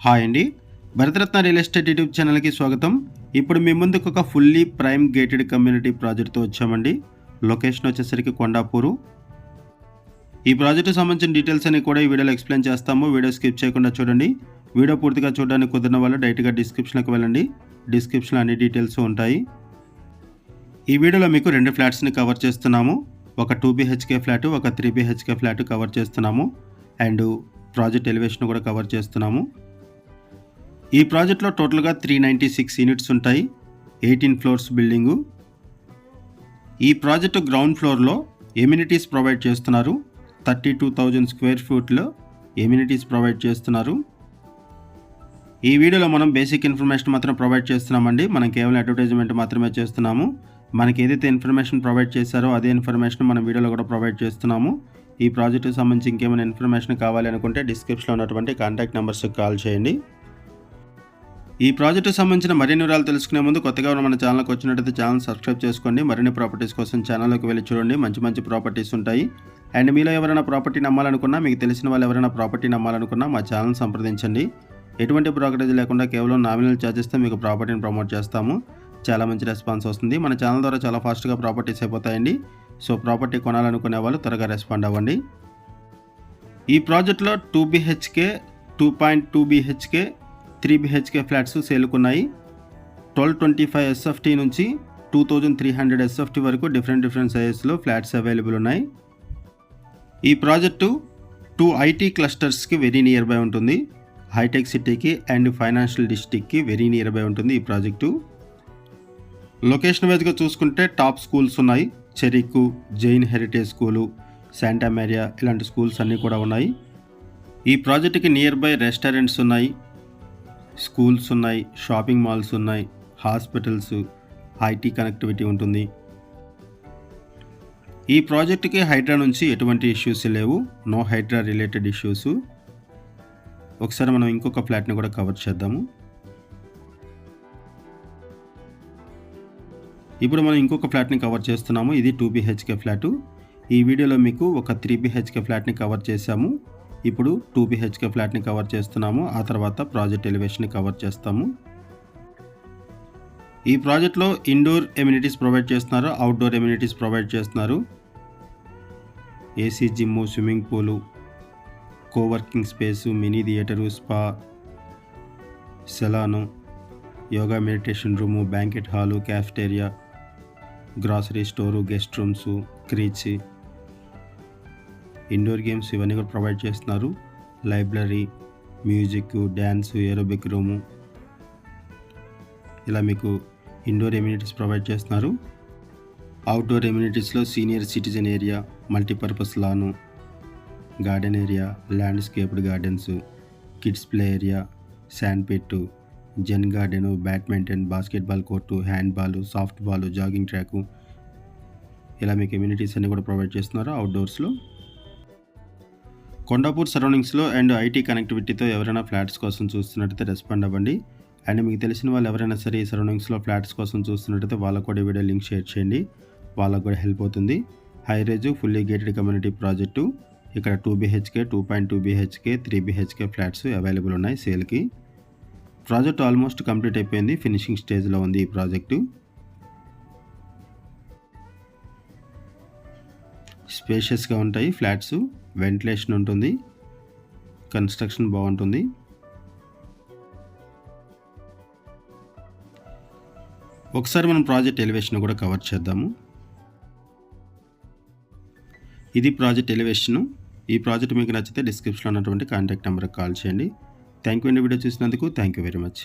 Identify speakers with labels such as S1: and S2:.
S1: Hi అండి, Bharat Ratna real estate YouTube ఛానల్కి స్వాగతం. ఇప్పుడు మీ ముందుకు ఒక ఫుల్లీ ప్రైమ్ గేటెడ్ కమ్యూనిటీ ప్రాజెక్ట్తో వచ్చామండి. లొకేషన్ వచ్చేసరికి కొండాపూరు. ఈ ప్రాజెక్టు సంబంధించిన డీటెయిల్స్ అన్ని కూడా ఈ వీడియోలో ఎక్స్ప్లెయిన్ చేస్తాము. వీడియో స్కిప్ చేయకుండా చూడండి. వీడియో పూర్తిగా చూడడానికి కుదిరిన వాళ్ళు డైరెక్ట్గా డిస్క్రిప్షన్కి వెళ్ళండి. డిస్క్రిప్షన్లో అన్ని డీటెయిల్స్ ఉంటాయి. ఈ వీడియోలో మీకు 2 ఫ్లాట్స్ని కవర్ చేస్తున్నాము. ఒక 2 BHK ఫ్లాట్, ఒక 3 BHK ఫ్లాట్ కవర్ చేస్తున్నాము. అండ్ ప్రాజెక్ట్ ఎలివేషన్ కూడా కవర్ చేస్తున్నాము. ఈ ప్రాజెక్ట్లో టోటల్గా 396 యూనిట్స్ ఉంటాయి. 18 ఫ్లోర్స్ బిల్డింగు. ఈ ప్రాజెక్టు గ్రౌండ్ ఫ్లోర్లో ఎమ్యూనిటీస్ ప్రొవైడ్ చేస్తున్నారు. 32,000 స్క్వేర్ ఫీట్లో ఎమ్యూనిటీస్ ప్రొవైడ్ చేస్తున్నారు. ఈ వీడియోలో మనం బేసిక్ ఇన్ఫర్మేషన్ మాత్రం ప్రొవైడ్ చేస్తున్నామండి. మనం కేవలం అడ్వర్టైజ్మెంట్ మాత్రమే చేస్తున్నాము. మనకి ఏదైతే ఇన్ఫర్మేషన్ ప్రొవైడ్ చేశారో అదే ఇన్ఫర్మేషన్ మనం వీడియోలో కూడా ప్రొవైడ్ చేస్తున్నాము. ఈ ప్రాజెక్టుకి సంబంధించి ఇంకేమైనా ఇన్ఫర్మేషన్ కావాలి అనుకుంటే డిస్క్రిప్షన్లో ఉన్నటువంటి కాంటాక్ట్ నెంబర్స్కి కాల్ చేయండి. ఈ ప్రాజెక్టుకు సంబంధించిన మరిన్ని వివరాలు తెలుసుకునే ముందు కొత్తగా మన ఛానల్కి వచ్చినట్టయితే ఛానల్ సబ్స్క్రైబ్ చేసుకోండి. మరిన్ని ప్రాపర్టీస్ కోసం ఛానల్లోకి వెళ్ళి చూడండి. మంచి మంచి ప్రాపర్టీస్ ఉంటాయి. అండ్ మీలో ఎవరైనా ప్రాపర్టీ నమ్మాలనుకున్నా, మీకు తెలిసిన వాళ్ళు ఎవరైనా ప్రాపర్టీ నమ్మాలనుకున్నా మా ఛానల్ సంప్రదించండి. ఎటువంటి బ్రోకరేజ్ లేకుండా కేవలం నామినల్ ఛార్జెస్తో మీకు ప్రాపర్టీని ప్రమోట్ చేస్తాము. చాలా మంచి రెస్పాన్స్ వస్తుంది. మన ఛానల్ ద్వారా చాలా ఫాస్ట్గా ప్రాపర్టీస్ అయిపోతాయండి. సో ప్రాపర్టీ కొనాలనుకునే వాళ్ళు త్వరగా రెస్పాండ్ అవ్వండి. ఈ ప్రాజెక్ట్లో 2 BHK, 2.2 BHK, 3 BHK flats సేలుకున్నాయి. 1225 SFT నుంచి 2300 SFT వరకు డిఫరెంట్ సైజెస్లో ఫ్లాట్స్ అవైలబుల్ ఉన్నాయి. ఈ ప్రాజెక్టు 2 IT క్లస్టర్స్కి వెరీ నియర్ బై ఉంటుంది. హైటెక్ సిటీకి అండ్ ఫైనాన్షియల్ డిస్ట్రిక్ట్కి వెరీ నియర్ బై ఉంటుంది ఈ ప్రాజెక్టు. లొకేషన్ వైజ్గా చూసుకుంటే టాప్ స్కూల్స్ ఉన్నాయి. Chirec, Jain heritage school, Santa Maria ఇలాంటి స్కూల్స్ అన్నీ కూడా ఉన్నాయి. ఈ ప్రాజెక్టుకి నియర్ బై రెస్టారెంట్స్ ఉన్నాయి, స్కూల్స్ ఉన్నాయి, షాపింగ్ మాల్స్ ఉన్నాయి, హాస్పిటల్స్, IT కనెక్టివిటీ ఉంటుంది. ఈ ప్రాజెక్టుకి హైడ్రా నుంచి ఎటువంటి ఇష్యూస్ లేవు. No Hydra related issues. ఒకసారి మనం ఇంకొక ఫ్లాట్ని కూడా కవర్ చేద్దాము. ఇప్పుడు మనం ఇంకొక ఫ్లాట్ని కవర్ చేస్తున్నాము. ఇది 2 BHK ఫ్లాటు. ఈ వీడియోలో మీకు ఒక 3 BHK ఫ్లాట్ని కవర్ చేశాము. ఇప్పుడు 2 BHK ఫ్లాట్ని కవర్ చేస్తున్నాము. ఆ తర్వాత ప్రాజెక్ట్ ఎలివేషన్ని కవర్ చేస్తాము. ఈ ప్రాజెక్ట్లో ఇండోర్ ఎమ్యూనిటీస్ ప్రొవైడ్ చేస్తున్నారు, అవుట్డోర్ ఎమ్యూనిటీస్ ప్రొవైడ్ చేస్తున్నారు. AC gym, swimming pool, coworking space, mini theatre, spa, salon, yoga meditation room, banquet hall, cafeteria, grocery store, guest rooms, creche, indoor games ఇవన్నీ కూడా ప్రొవైడ్ చేస్తున్నారు. Library, music, dance, aerobic room, ఇలా మీకు indoor amenities provide చేస్తున్నారు. Outdoor ఎమ్యూనిటీస్లో senior citizen area, multipurpose lawn, garden area, landscaped gardens, kids play area, sand pit, zen garden, badminton, basketball court, handball, soft ball, jogging track, ఇలా మీకు amenities అన్నీ కూడా provide చేస్తున్నారు అవుట్డోర్స్లో. కొండాపూర్ సరౌండింగ్స్లో అండ్ IT కనెక్టివిటీతో ఎవరైనా flats కోసం చూస్తున్నట్టయితే రెస్పాండ్ అవ్వండి. అండ్ మీకు తెలిసిన వాళ్ళు ఎవరైనా సరే ఈ సరౌండింగ్స్లో ఫ్లాట్స్ కోసం చూస్తున్నట్టయితే వాళ్ళకు కూడా వీడియో లింక్ షేర్ చేయండి. వాళ్ళకు కూడా హెల్ప్ అవుతుంది. హైరేజ్ ఫుల్లీ గేటెడ్ కమ్యూనిటీ ప్రాజెక్టు. ఇక్కడ 2 BHK, 2.2 BHK, 3 BHK flats available ఉన్నాయి సేల్కి. ప్రాజెక్ట్ ఆల్మోస్ట్ కంప్లీట్ అయిపోయింది. ఫినిషింగ్ స్టేజ్లో ఉంది ఈ ప్రాజెక్టు. స్పేషియస్గా ఉంటాయి ఫ్లాట్స్, వెంటిలేషన్ ఉంటుంది, కన్స్ట్రక్షన్ బాగుంటుంది. ఒకసారి మనం ప్రాజెక్ట్ ఎలివేషన్ కూడా కవర్ చేద్దాము. ఇది ప్రాజెక్ట్ ఎలివేషను. ఈ ప్రాజెక్ట్ మీకు నచ్చితే డిస్క్రిప్షన్లో ఉన్నటువంటి కాంటాక్ట్ నెంబర్కి కాల్ చేయండి. థ్యాంక్ యూ అండి వీడియో చూసినందుకు. Thank you very much.